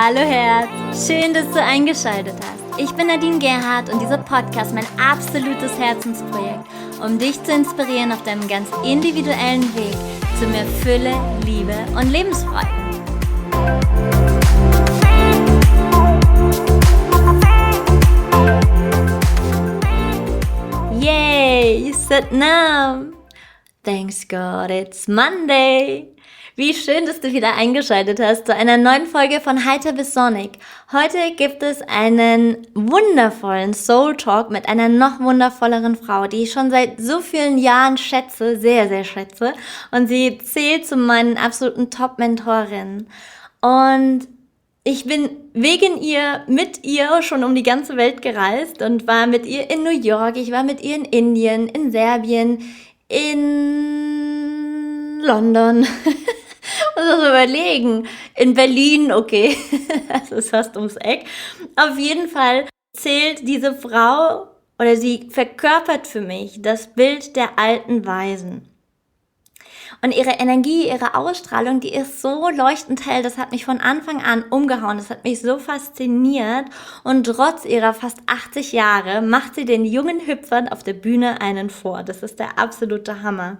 Hallo Herz, schön, dass du eingeschaltet hast. Ich bin Nadine Gerhardt und dieser Podcast ist mein absolutes Herzensprojekt, um dich zu inspirieren auf deinem ganz individuellen Weg zu mehr Fülle, Liebe und Lebensfreude. Yay, Satnam! Thanks God, it's Monday! Wie schön, dass du wieder eingeschaltet hast zu einer neuen Folge von Heiter bis Sonnig. Heute gibt es einen wundervollen Soul Talk mit einer noch wundervolleren Frau, die ich schon seit so vielen Jahren schätze, sehr, sehr schätze. Und sie zählt zu meinen absoluten Top-Mentorinnen. Und ich bin wegen ihr, mit ihr schon um die ganze Welt gereist und war mit ihr in New York, ich war mit ihr in Indien, in Serbien, in London. Muss ich überlegen. In Berlin, okay, das ist fast ums Eck. Auf jeden Fall zählt diese Frau, oder sie verkörpert für mich das Bild der alten Weisen. Und ihre Energie, ihre Ausstrahlung, die ist so leuchtend hell, das hat mich von Anfang an umgehauen, das hat mich so fasziniert. Und trotz ihrer fast 80 Jahre macht sie den jungen Hüpfern auf der Bühne einen vor. Das ist der absolute Hammer.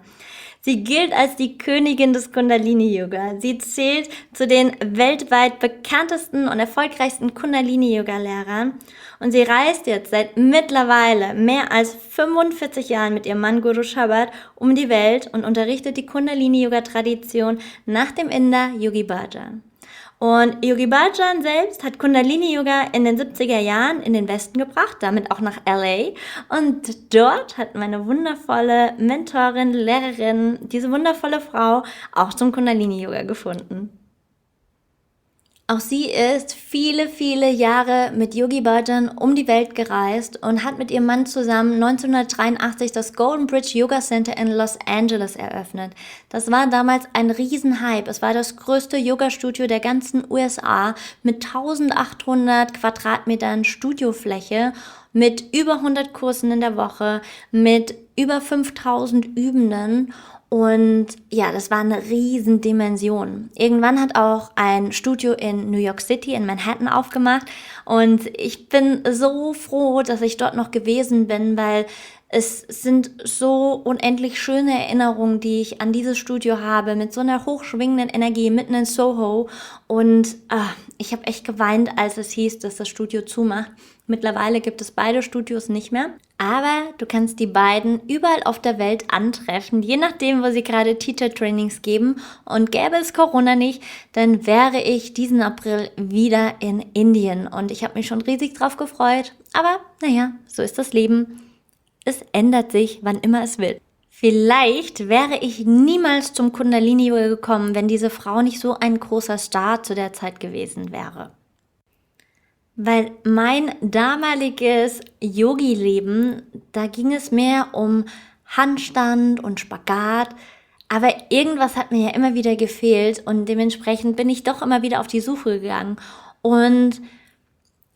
Sie gilt als die Königin des Kundalini Yoga. Sie zählt zu den weltweit bekanntesten und erfolgreichsten Kundalini Yoga Lehrern. Und sie reist jetzt seit mittlerweile mehr als 45 Jahren mit ihrem Mann Guru Shabbat um die Welt und unterrichtet die Kundalini Yoga Tradition nach dem Inder Yogi Bhajan. Und Yogi Bhajan selbst hat Kundalini Yoga in den 70er Jahren in den Westen gebracht, damit auch nach LA. Und dort hat meine wundervolle Mentorin, Lehrerin, diese wundervolle Frau auch zum Kundalini Yoga gefunden. Auch sie ist viele, viele Jahre mit Yogi Bhajan um die Welt gereist und hat mit ihrem Mann zusammen 1983 das Golden Bridge Yoga Center in Los Angeles eröffnet. Das war damals ein Riesenhype. Es war das größte Yoga-Studio der ganzen USA mit 1800 Quadratmetern Studiofläche, mit über 100 Kursen in der Woche, mit über 5000 Übenden. Und ja, das war eine Riesendimension. Irgendwann hat auch ein Studio in New York City, in Manhattan aufgemacht. Und ich bin so froh, dass ich dort noch gewesen bin, weil es sind so unendlich schöne Erinnerungen, die ich an dieses Studio habe, mit so einer hochschwingenden Energie mitten in Soho. Und ich habe echt geweint, als es hieß, dass das Studio zumacht. Mittlerweile gibt es beide Studios nicht mehr, aber du kannst die beiden überall auf der Welt antreffen, je nachdem, wo sie gerade Teacher-Trainings geben. Und gäbe es Corona nicht, dann wäre ich diesen April wieder in Indien. Und ich habe mich schon riesig drauf gefreut, aber naja, so ist das Leben. Es ändert sich, wann immer es will. Vielleicht wäre ich niemals zum Kundalini Yoga gekommen, wenn diese Frau nicht so ein großer Star zu der Zeit gewesen wäre. Weil mein damaliges Yogi-Leben, da ging es mehr um Handstand und Spagat, aber irgendwas hat mir ja immer wieder gefehlt und dementsprechend bin ich doch immer wieder auf die Suche gegangen. Und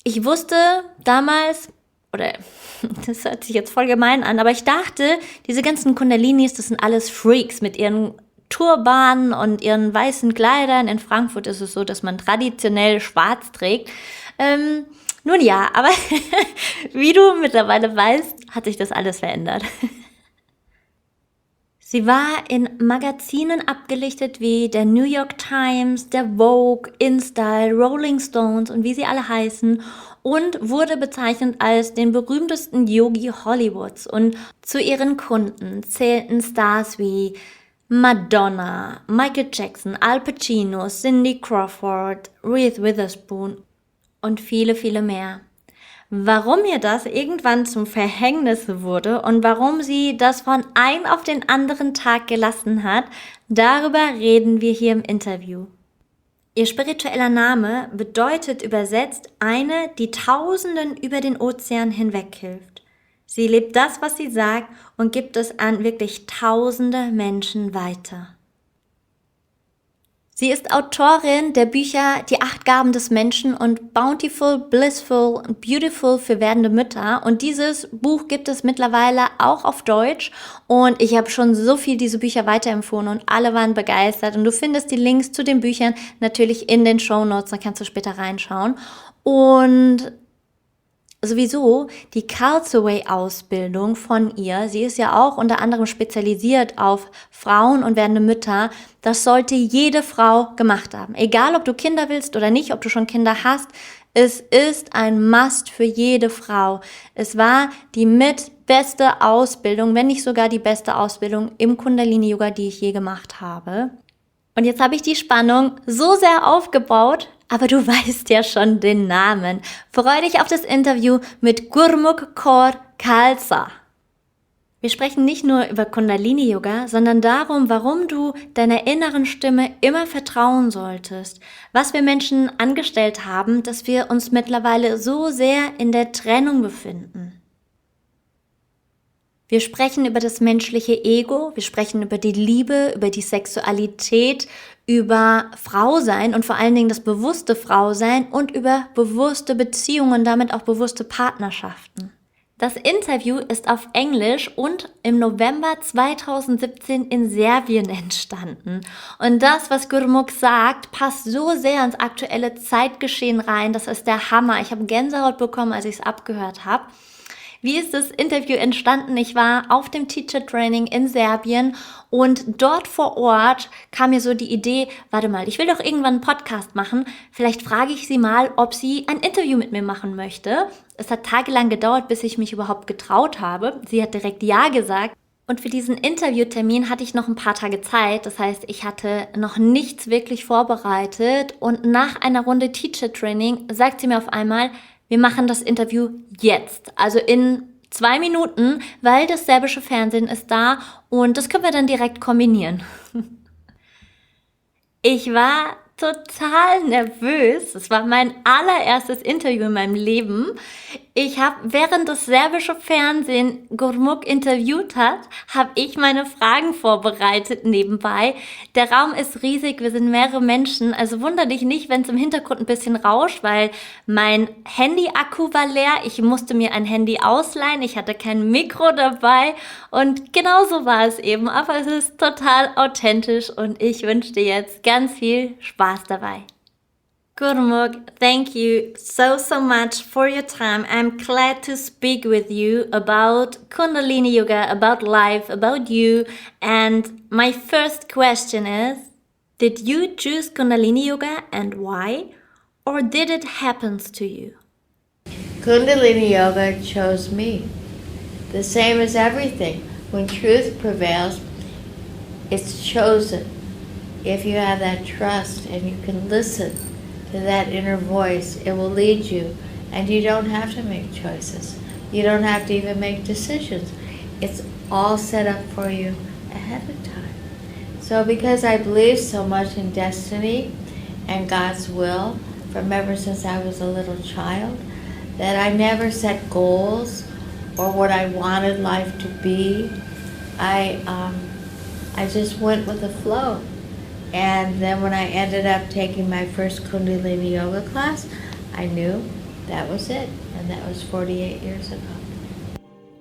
ich wusste damals, oder das hört sich jetzt voll gemein an, aber ich dachte, diese ganzen Kundalinis, das sind alles Freaks mit ihren Turbanen und ihren weißen Kleidern. In Frankfurt ist es so, dass man traditionell schwarz trägt. Nun ja, aber wie du mittlerweile weißt, hat sich das alles verändert. Sie war in Magazinen abgelichtet wie der New York Times, der Vogue, InStyle, Rolling Stones und wie sie alle heißen und wurde bezeichnet als den berühmtesten Yogi Hollywoods. Und zu ihren Kunden zählten Stars wie Madonna, Michael Jackson, Pacino, Crawford, Reese Witherspoone und viele, viele mehr. Warum ihr das irgendwann zum Verhängnis wurde und warum sie das von einem auf den anderen Tag gelassen hat, darüber reden wir hier im Interview. Ihr spiritueller Name bedeutet übersetzt eine, die Tausenden über den Ozean hinweg hilft. Sie lebt das, was sie sagt und gibt es an wirklich tausende Menschen weiter. Sie ist Autorin der Bücher Die 8 Gaben des Menschen und Bountiful, Blissful und Beautiful für werdende Mütter. Und dieses Buch gibt es mittlerweile auch auf Deutsch. Und ich habe schon so viel diese Bücher weiterempfohlen und alle waren begeistert. Und du findest die Links zu den Büchern natürlich in den Shownotes, dann kannst du später reinschauen. Und sowieso die Calzaway-Ausbildung von ihr, sie ist ja auch unter anderem spezialisiert auf Frauen und werdende Mütter, das sollte jede Frau gemacht haben. Egal, ob du Kinder willst oder nicht, ob du schon Kinder hast, es ist ein Must für jede Frau. Es war die beste Ausbildung, wenn nicht sogar die beste Ausbildung im Kundalini Yoga, die ich je gemacht habe. Und jetzt habe ich die Spannung so sehr aufgebaut, aber du weißt ja schon den Namen. Freue dich auf das Interview mit Gurmukh Kaur Khalsa. Wir sprechen nicht nur über Kundalini Yoga, sondern darum, warum du deiner inneren Stimme immer vertrauen solltest. Was wir Menschen angestellt haben, dass wir uns mittlerweile so sehr in der Trennung befinden. Wir sprechen über das menschliche Ego, wir sprechen über die Liebe, über die Sexualität, über Frausein und vor allen Dingen das bewusste Frausein und über bewusste Beziehungen und damit auch bewusste Partnerschaften. Das Interview ist auf Englisch und im November 2017 in Serbien entstanden. Und das, was Gurmukh sagt, passt so sehr ins aktuelle Zeitgeschehen rein. Das ist der Hammer. Ich habe Gänsehaut bekommen, als ich es abgehört habe. Wie ist das Interview entstanden? Ich war auf dem Teacher Training in Serbien und dort vor Ort kam mir so die Idee, warte mal, ich will doch irgendwann einen Podcast machen. Vielleicht frage ich sie mal, ob sie ein Interview mit mir machen möchte. Es hat tagelang gedauert, bis ich mich überhaupt getraut habe. Sie hat direkt Ja gesagt. Und für diesen Interviewtermin hatte ich noch ein paar Tage Zeit. Das heißt, ich hatte noch nichts wirklich vorbereitet. Und nach einer Runde Teacher Training sagt sie mir auf einmal, wir machen das Interview jetzt, also in 2 Minuten, weil das serbische Fernsehen ist da und das können wir dann direkt kombinieren. Ich war total nervös. Es war mein allererstes Interview in meinem Leben. Ich habe, während das serbische Fernsehen Gurmukh interviewt hat, habe ich meine Fragen vorbereitet nebenbei. Der Raum ist riesig, wir sind mehrere Menschen, also wunder dich nicht, wenn es im Hintergrund ein bisschen rauscht, weil mein Handy-Akku war leer. Ich musste mir ein Handy ausleihen, ich hatte kein Mikro dabei und genauso war es eben. Aber es ist total authentisch und ich wünsche dir jetzt ganz viel Spaß dabei. Gurmukh, thank you so much for your time. I'm glad to speak with you about Kundalini Yoga, about life, about you. And my first question is, did you choose Kundalini Yoga and why? Or did it happen to you? Kundalini Yoga chose me. The same as everything. When truth prevails, it's chosen. If you have that trust and you can listen to that inner voice, it will lead you, and you don't have to make choices. You don't have to even make decisions. It's all set up for you ahead of time. So because I believe so much in destiny and God's will from ever since I was a little child, that I never set goals or what I wanted life to be. I just went with the flow. And then when I ended up taking my first Kundalini Yoga class, I knew that was it. And that was 48 years ago.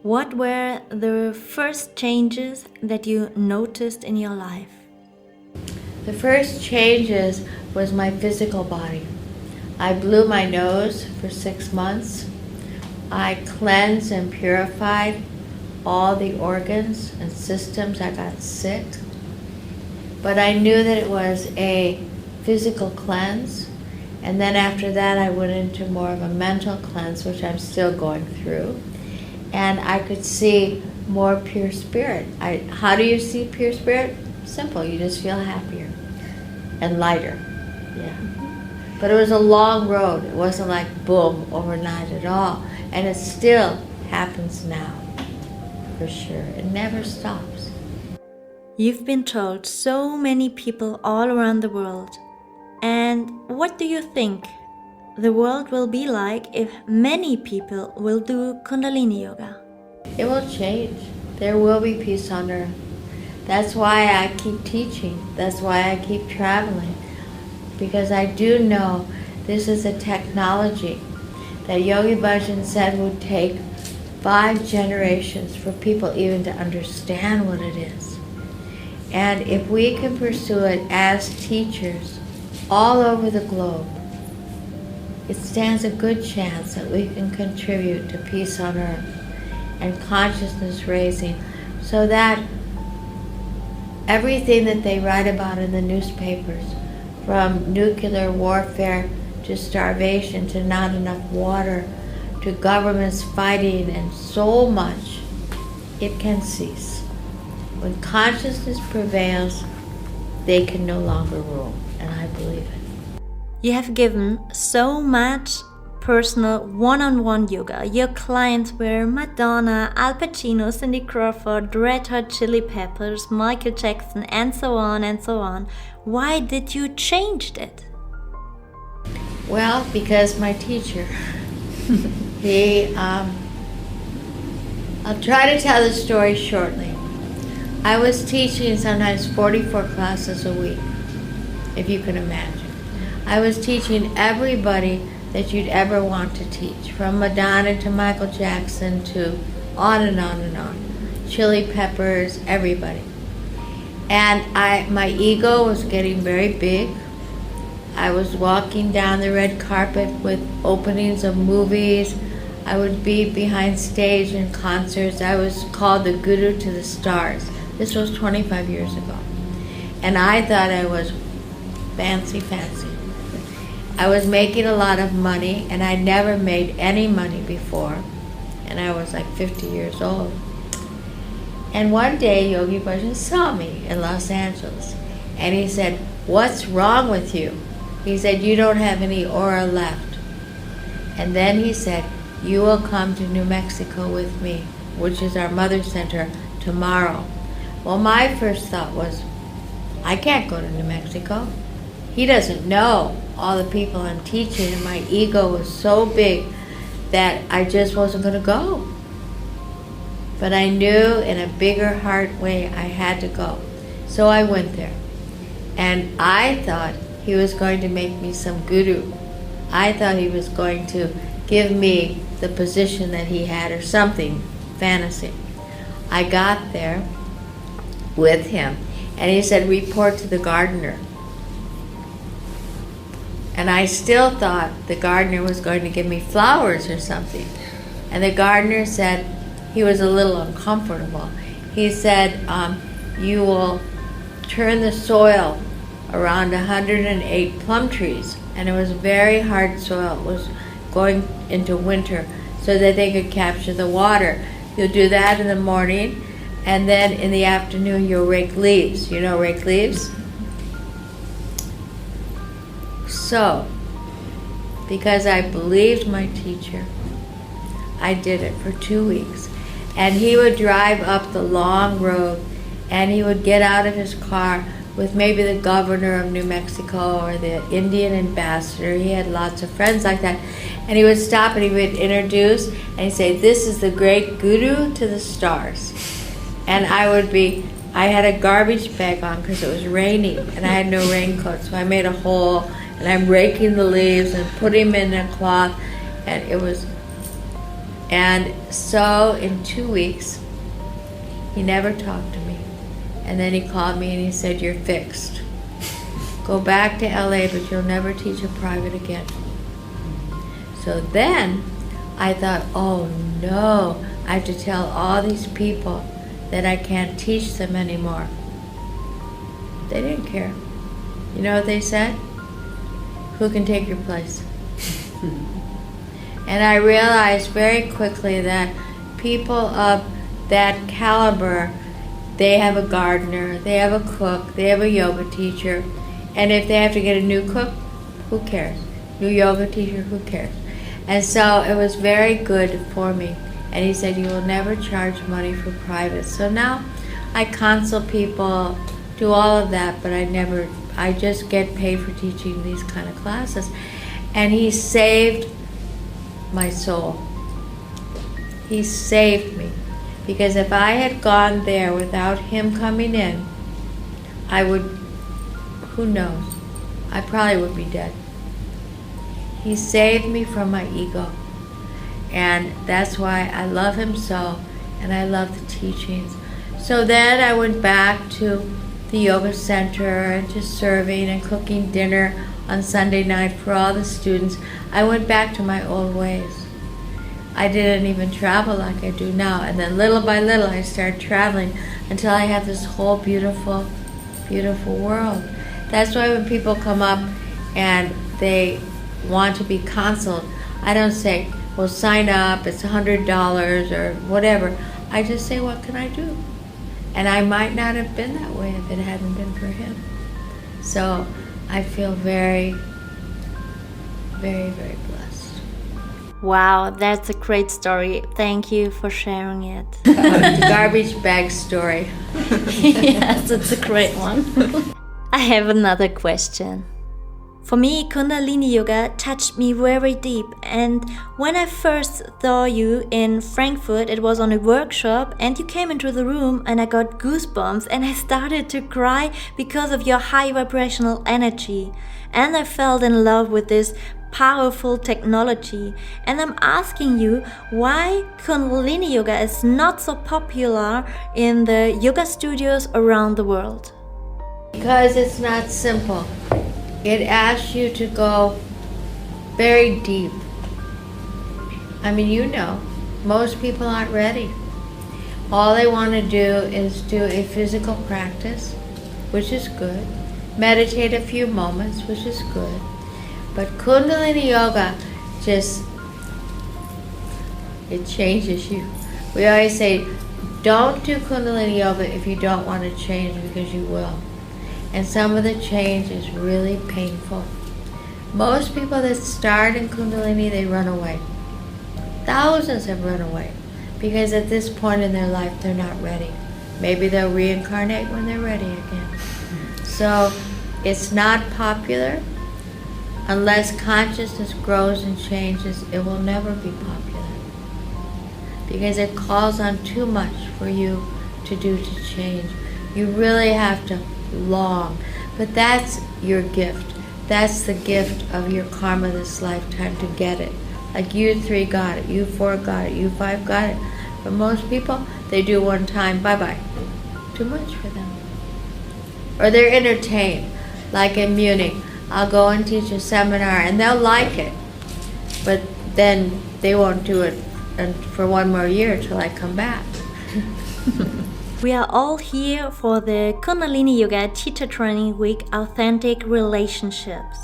What were the first changes that you noticed in your life? The first changes was my physical body. I blew my nose for 6 months. I cleansed and purified all the organs and systems. I got sick. But I knew that it was a physical cleanse. And then after that, I went into more of a mental cleanse, which I'm still going through. And I could see more pure spirit. How do you see pure spirit? Simple, you just feel happier and lighter. Yeah. But it was a long road. It wasn't like boom, overnight at all. And it still happens now, for sure. It never stops. You've been told so many people all around the world. And what do you think the world will be like if many people will do Kundalini Yoga? It will change. There will be peace on earth. That's why I keep teaching. That's why I keep traveling. because I do know this is a technology that Yogi Bhajan said would take 5 generations for people even to understand what it is. And if we can pursue it as teachers all over the globe, it stands a good chance that we can contribute to peace on earth and consciousness raising, so that everything that they write about in the newspapers, from nuclear warfare to starvation to not enough water to governments fighting and so much, it can cease. When consciousness prevails, they can no longer rule, and I believe it. You have given so much personal one-on-one yoga. Your clients were Madonna, Al Pacino, Cindy Crawford, Red Hot Chili Peppers, Michael Jackson, and so on and so on. Why did you change it? Well, because my teacher, I'll try to tell the story shortly. I was teaching sometimes 44 classes a week, if you can imagine. I was teaching everybody that you'd ever want to teach, from Madonna to Michael Jackson to on and on and on. Chili Peppers, everybody. And my ego was getting very big. I was walking down the red carpet with openings of movies. I would be behind stage in concerts. I was called the guru to the stars. This was 25 years ago. And I thought I was fancy. I was making a lot of money, and I never made any money before. And I was like 50 years old. And one day, Yogi Bhajan saw me in Los Angeles. And he said, "What's wrong with you?" He said, "You don't have any aura left." And then he said, "You will come to New Mexico with me, which is our mother center, tomorrow." Well, my first thought was, I can't go to New Mexico. He doesn't know all the people I'm teaching, and my ego was so big that I just wasn't going to go. But I knew in a bigger heart way I had to go. So I went there. And I thought he was going to make me some guru. I thought he was going to give me the position that he had or something, fantasy. I got there with him, and he said, "Report to the gardener." And I still thought the gardener was going to give me flowers or something. And the gardener said, he was a little uncomfortable. He said, "You will turn the soil around 108 plum trees." And it was very hard soil. It was going into winter so that they could capture the water. You'll do that in the morning, and then in the afternoon you'll rake leaves. You know, rake leaves? So, because I believed my teacher, I did it for 2 weeks. And he would drive up the long road, and he would get out of his car with maybe the governor of New Mexico or the Indian ambassador. He had lots of friends like that. And he would stop and he would introduce, and he'd say, "This is the great guru to the stars." And I had a garbage bag on because it was raining, and I had no raincoat, so I made a hole, and I'm raking the leaves and putting them in a cloth, and so in 2 weeks, he never talked to me. And then he called me and he said, "You're fixed. Go back to LA, but you'll never teach a private again." So then I thought, oh no, I have to tell all these people that I can't teach them anymore. They didn't care. You know what they said? "Who can take your place?" And I realized very quickly that people of that caliber, they have a gardener, they have a cook, they have a yoga teacher, and if they have to get a new cook, who cares? New yoga teacher, who cares? And so it was very good for me. And he said, "You will never charge money for private." So now I counsel people, do all of that, but I just get paid for teaching these kind of classes. And he saved my soul. He saved me. Because if I had gone there without him coming in, I would, who knows? I probably would be dead. He saved me from my ego. And that's why I love him so, and I love the teachings. So then I went back to the yoga center and just serving and cooking dinner on Sunday night for all the students. I went back to my old ways. I didn't even travel like I do now. And then little by little I started traveling until I have this whole beautiful, beautiful world. That's why when people come up and they want to be counseled, I don't say, well, sign up, it's $100 or whatever. I just say, what can I do? And I might not have been that way if it hadn't been for him. So I feel very, very, very blessed. Wow, that's a great story. Thank you for sharing it. The garbage bag story. Yes, it's a great one. I have another question. For me, Kundalini Yoga touched me very deep, and when I first saw you in Frankfurt, it was on a workshop, and you came into the room and I got goosebumps and I started to cry because of your high vibrational energy. And I fell in love with this powerful technology. And I'm asking you why Kundalini Yoga is not so popular in the yoga studios around the world. Because it's not simple. It asks you to go very deep. I mean, you know, most people aren't ready. All they want to do is do a physical practice, which is good. Meditate a few moments, which is good. But Kundalini Yoga it changes you. We always say, don't do Kundalini Yoga if you don't want to change, because you will. And some of the change is really painful. Most people that start in Kundalini, they run away. Thousands have run away because at this point in their life, they're not ready. Maybe they'll reincarnate when they're ready again. So it's not popular. Unless consciousness grows and changes, it will never be popular. Because it calls on too much for you to do to change. You really have to long. But that's your gift. That's the gift of your karma this lifetime, to get it. Like you 3 got it, you 4 got it, you 5 got it. But most people, they do one time, bye-bye. Too much for them. Or they're entertained. Like in Munich, I'll go and teach a seminar and they'll like it. But then they won't do it for 1 more year till I come back. We are all here for the Kundalini Yoga Teacher Training Week Authentic Relationships.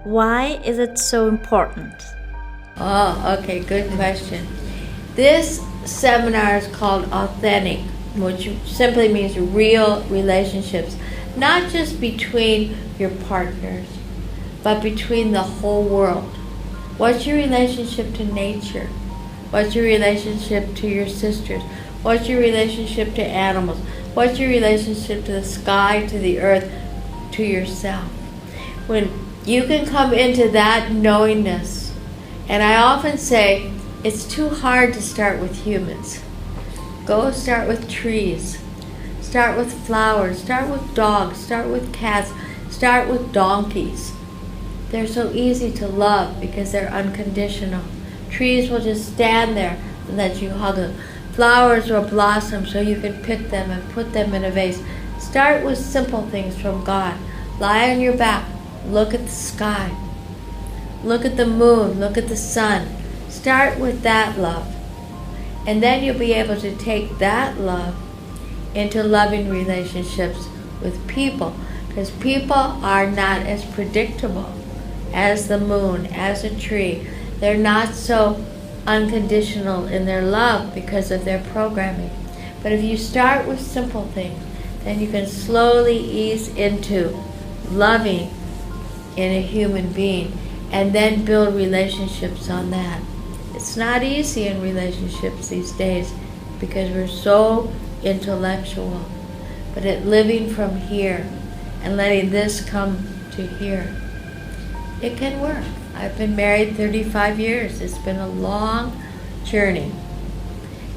Why is it so important? Oh, okay, good question. This seminar is called Authentic, which simply means real relationships. Not just between your partners, but between the whole world. What's your relationship to nature? What's your relationship to your sisters? What's your relationship to animals? What's your relationship to the sky, to the earth, to yourself? When you can come into that knowingness, and I often say, it's too hard to start with humans. Go start with trees. Start with flowers. Start with dogs. Start with cats. Start with donkeys. They're so easy to love because they're unconditional. Trees will just stand there and let you hug them. Flowers will blossom so you can pick them and put them in a vase. Start with simple things from God. Lie on your back. Look at the sky. Look at the moon. Look at the sun. Start with that love. And then you'll be able to take that love into loving relationships with people. Because people are not as predictable as the moon, as a tree. They're not so unconditional in their love because of their programming. But if you start with simple things, then you can slowly ease into loving in a human being and then build relationships on that. It's not easy in relationships these days because we're so intellectual. But at living from here and letting this come to here, it can work. I've been married 35 years. It's been a long journey.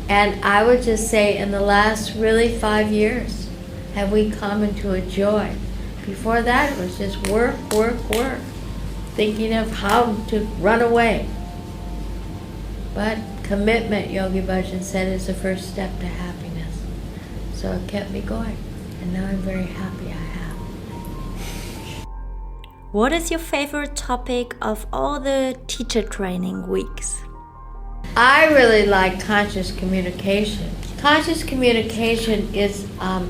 And I would just say in the last really 5 years have we come into a joy. Before that, it was just work, work, work, thinking of how to run away. But commitment, Yogi Bhajan said, is the first step to happiness. So it kept me going, and now I'm very happy I have. What is your favorite topic of all the teacher training weeks? I really like conscious communication. Conscious communication is a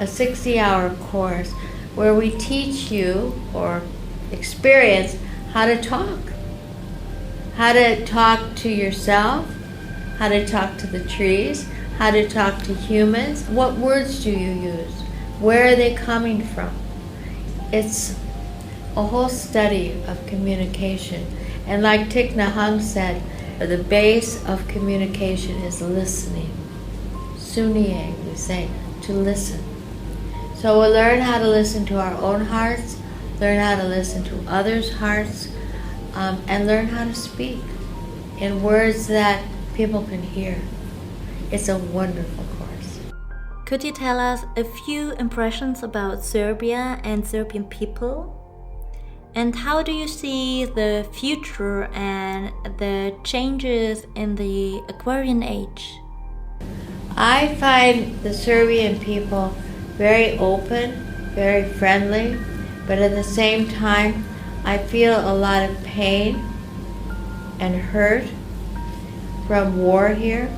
60-hour course where we teach you or experience how to talk. How to talk to yourself, how to talk to the trees, how to talk to humans. What words do you use? Where are they coming from? It's a whole study of communication. And like Thich Nhat Hanh said, the base of communication is listening. Sunye, we say, to listen. So we'll learn how to listen to our own hearts, learn how to listen to others' hearts, and learn how to speak in words that people can hear. It's a wonderful course. Could you tell us a few impressions about Serbia and Serbian people? And how do you see the future and the changes in the Aquarian age? I find the Serbian people very open, very friendly, but at the same time, I feel a lot of pain and hurt from war here.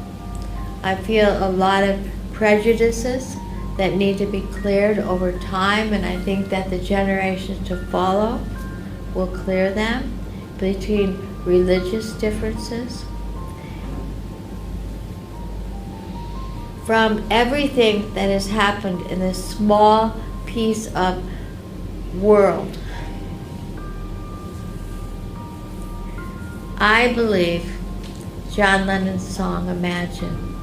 I feel a lot of prejudices that need to be cleared over time, and I think that the generations to follow will clear them between religious differences. From everything that has happened in this small piece of world, I believe John Lennon's song, Imagine,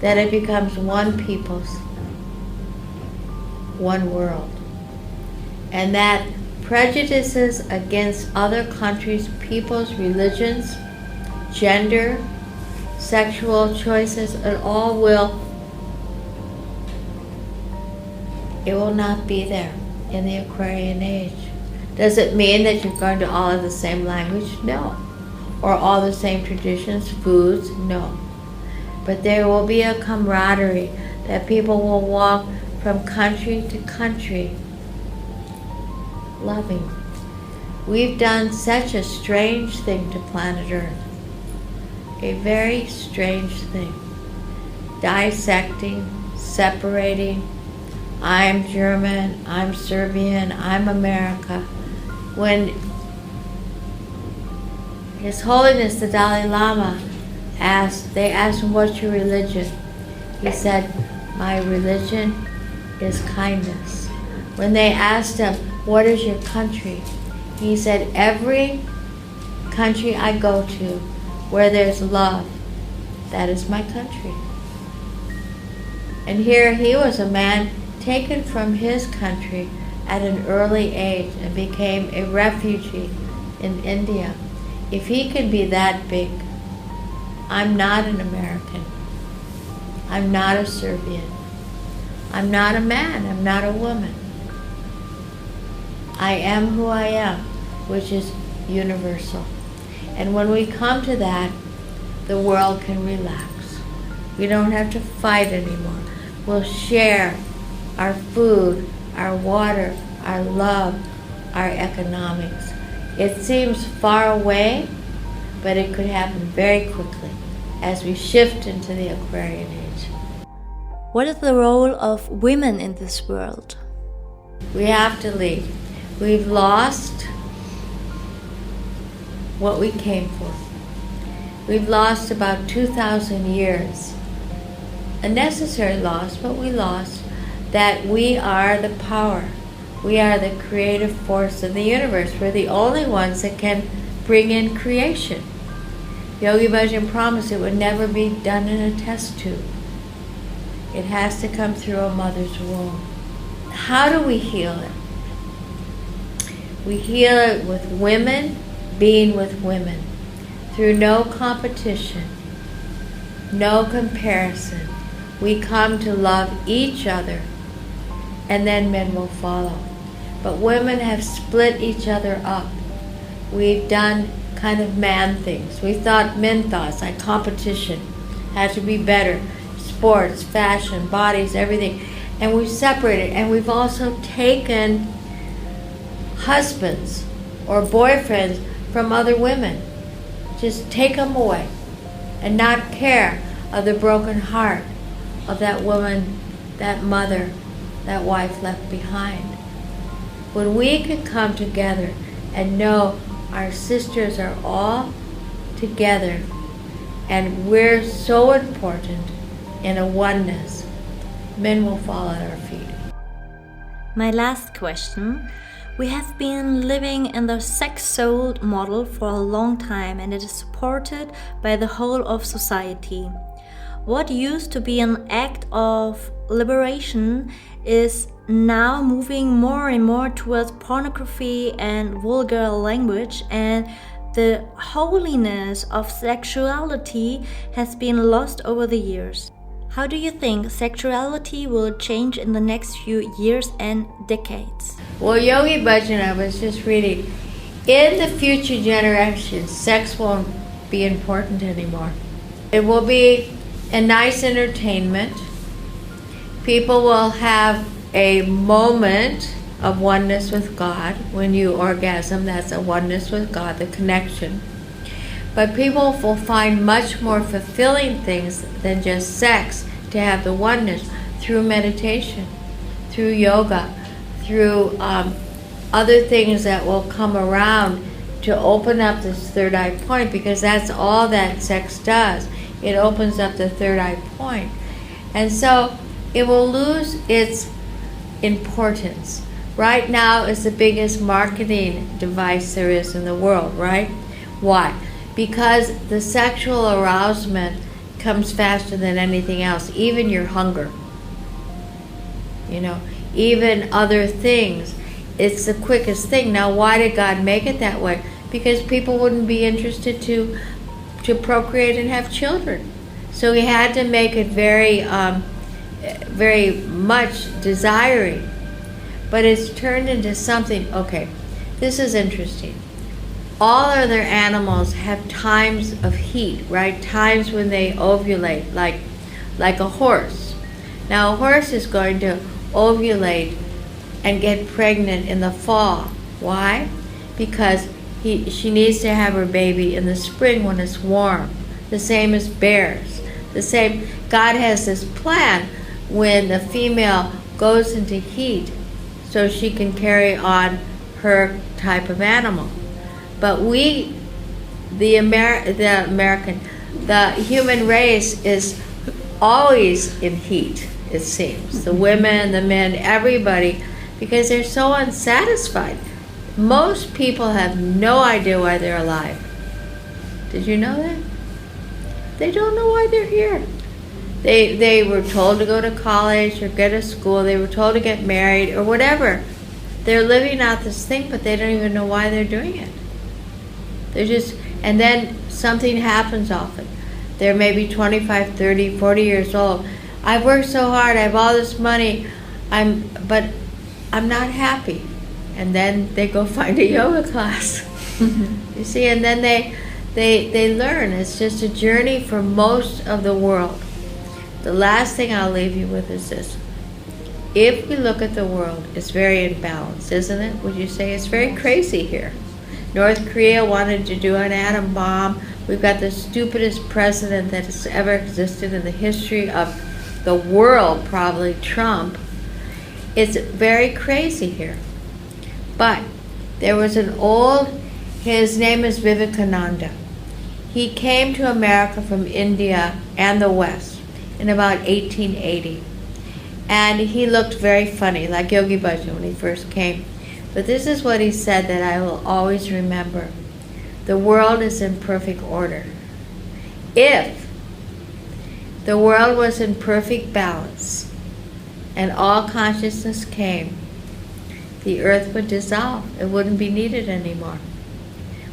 that it becomes one people's, one world. And that prejudices against other countries, peoples, religions, gender, sexual choices, it will not be there in the Aquarian age. Does it mean that you're going to all have the same language? No. Or all the same traditions, foods? No. But there will be a camaraderie that people will walk from country to country loving. We've done such a strange thing to planet Earth. A very strange thing. Dissecting, separating. I'm German, I'm Serbian, I'm America. When His Holiness the Dalai Lama they asked him, what's your religion? He said, my religion is kindness. When they asked him, what is your country? He said, every country I go to where there's love, that is my country. And here he was a man taken from his country at an early age and became a refugee in India. If he can be that big, I'm not an American. I'm not a Serbian. I'm not a man. I'm not a woman. I am who I am, which is universal. And when we come to that, the world can relax. We don't have to fight anymore. We'll share our food, our water, our love, our economics. It seems far away, but it could happen very quickly as we shift into the Aquarian age. What is the role of women in this world? We have to lead. We've lost what we came for. We've lost about 2,000 years. A necessary loss, but we lost that we are the power. We are the creative force of the universe. We're the only ones that can bring in creation. Yogi Bhajan promised it would never be done in a test tube. It has to come through a mother's womb. How do we heal it? We heal it with women being with women, through no competition, no comparison. We come to love each other, and then men will follow. But women have split each other up. We've done kind of man things. We thought men thoughts, like competition, had to be better. Sports, fashion, bodies, everything. And we've separated. And we've also taken husbands or boyfriends from other women. Just take them away and not care of the broken heart of that woman, that mother, that wife left behind. When we can come together and know our sisters are all together and we're so important in a oneness, men will fall at our feet. My last question. We have been living in the sex-sold model for a long time, and it is supported by the whole of society. What used to be an act of liberation is now moving more and more towards pornography and vulgar language, and the holiness of sexuality has been lost over the years. How do you think sexuality will change in the next few years and decades? Well, Yogi Bhajan, I was just reading, in the future generations, sex won't be important anymore. It will be a nice entertainment. People will have a moment of oneness with God. When you orgasm, that's a oneness with God, the connection. But people will find much more fulfilling things than just sex to have the oneness through meditation, through yoga, through other things that will come around to open up this third eye point, because that's all that sex does. It opens up the third eye point. And so it will lose its importance. Right now is the biggest marketing device there is in the world, right? Why? Because the sexual arousement comes faster than anything else, even your hunger. Even other things. It's the quickest thing. Now, why did God make it that way? Because people wouldn't be interested to procreate and have children. So He had to make it very, very much desiring. But it's turned into something, okay, this is interesting. All other animals have times of heat, right? Times when they ovulate, like a horse. Now a horse is going to ovulate and get pregnant in the fall. Why? Because she needs to have her baby in the spring when it's warm. The same as bears. The same. God has this plan when the female goes into heat so she can carry on her type of animal. But we, the human race is always in heat, it seems. The women, the men, everybody, because they're so unsatisfied. Most people have no idea why they're alive. Did you know that? They don't know why they're here. They were told to go to college or go to school. They were told to get married or whatever. They're living out this thing, but they don't even know why they're doing it. They're just, and then something happens often. They're maybe 25, 30, 40 years old. I've worked so hard, I have all this money, but I'm not happy. And then they go find a yoga class. You see, and then they learn. It's just a journey for most of the world. The last thing I'll leave you with is this. If we look at the world, it's very imbalanced, isn't it? Would you say it's very crazy here? North Korea wanted to do an atom bomb. We've got the stupidest president that has ever existed in the history of the world, probably Trump. It's very crazy here. But there was an his name is Vivekananda. He came to America from India and the West in about 1880. And he looked very funny, like Yogi Bhajan when he first came. But this is what he said that I will always remember. The world is in perfect order. If the world was in perfect balance and all consciousness came, the earth would dissolve. It wouldn't be needed anymore.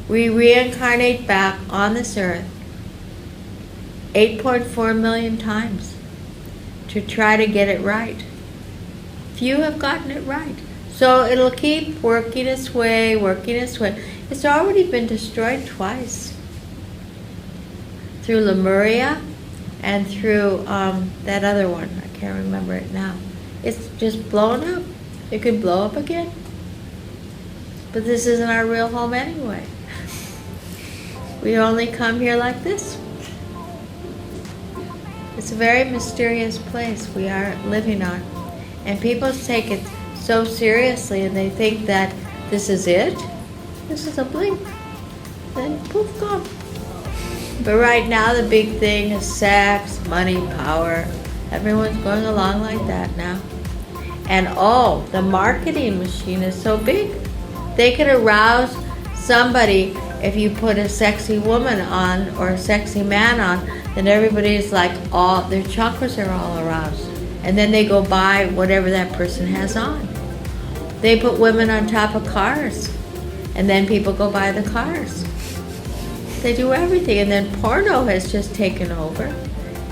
We reincarnate back on this earth 8.4 million times to try to get it right. Few have gotten it right. So it'll keep working its way. It's already been destroyed twice. Through Lemuria and through that other one. I can't remember it now. It's just blown up. It could blow up again. But this isn't our real home anyway. We only come here like this. It's a very mysterious place we are living on. And people take it so seriously and they think that this is it. This is a blink. Then poof, gone. But right now the big thing is sex, money, power. Everyone's going along like that now. And the marketing machine is so big. They could arouse somebody if you put a sexy woman on or a sexy man on, then everybody's like their chakras are all aroused. And then they go buy whatever that person has on. They put women on top of cars. And then people go buy the cars. They do everything. And then porno has just taken over.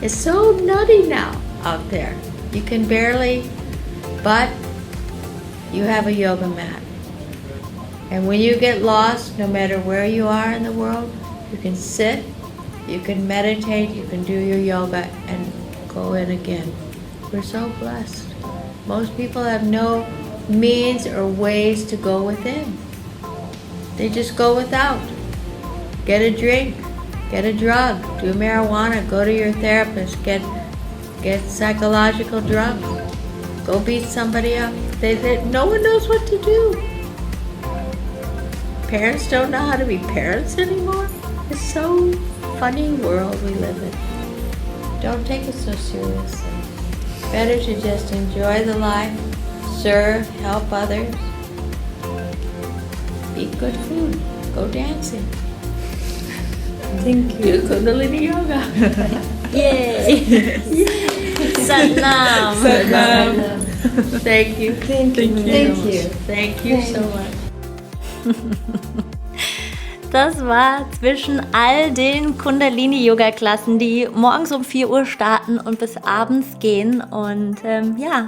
It's so nutty now out there. You can barely, but you have a yoga mat. And when you get lost, no matter where you are in the world, you can sit, you can meditate, you can do your yoga and go in again. We're so blessed. Most people have no means or ways to go within. They just go without. Get a drink, get a drug, do marijuana, go to your therapist, get psychological drugs, go beat somebody up. No one knows what to do. Parents don't know how to be parents anymore. It's so funny world we live in. Don't take it so seriously. Better to just enjoy the life, serve, help others, eat good food, go dancing. Thank you. Do Kundalini Yoga. Yay! Satnam. Thank you. Thank you so much. Das war zwischen all den Kundalini-Yoga-Klassen, die morgens um 4 Uhr starten und bis abends gehen. Und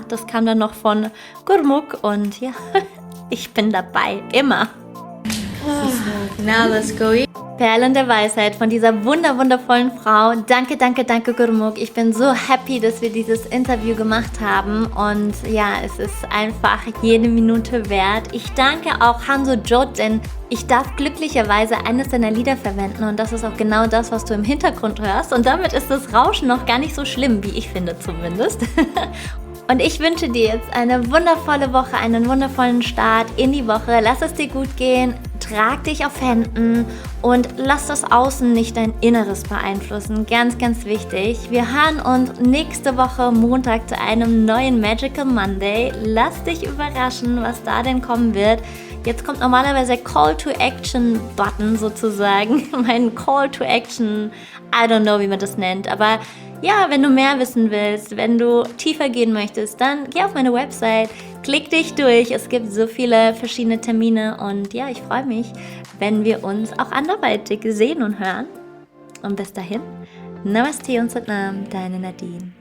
das kam dann noch von Gurmukh und ja, ich bin dabei, immer. Now let's go eat. Perlen der Weisheit von dieser wundervollen Frau. Danke, Gurmukh. Ich bin so happy, dass wir dieses Interview gemacht haben. Und ja, es ist einfach jede Minute wert. Ich danke auch Hanzo Jot, denn ich darf glücklicherweise eines seiner Lieder verwenden. Und das ist auch genau das, was du im Hintergrund hörst. Und damit ist das Rauschen noch gar nicht so schlimm, wie ich finde zumindest. Und ich wünsche dir jetzt eine wundervolle Woche, einen wundervollen Start in die Woche. Lass es dir gut gehen, trag dich auf Händen und lass das Außen nicht dein Inneres beeinflussen. Ganz, ganz wichtig. Wir hören uns nächste Woche Montag zu einem neuen Magical Monday. Lass dich überraschen, was da denn kommen wird. Jetzt kommt normalerweise der Call to Action Button sozusagen. Mein Call to Action, I don't know, wie man das nennt, aber ja, wenn du mehr wissen willst, wenn du tiefer gehen möchtest, dann geh auf meine Website, klick dich durch. Es gibt so viele verschiedene Termine und ja, ich freue mich, wenn wir uns auch anderweitig sehen und hören. Und bis dahin, Namaste und Satnam, deine Nadine.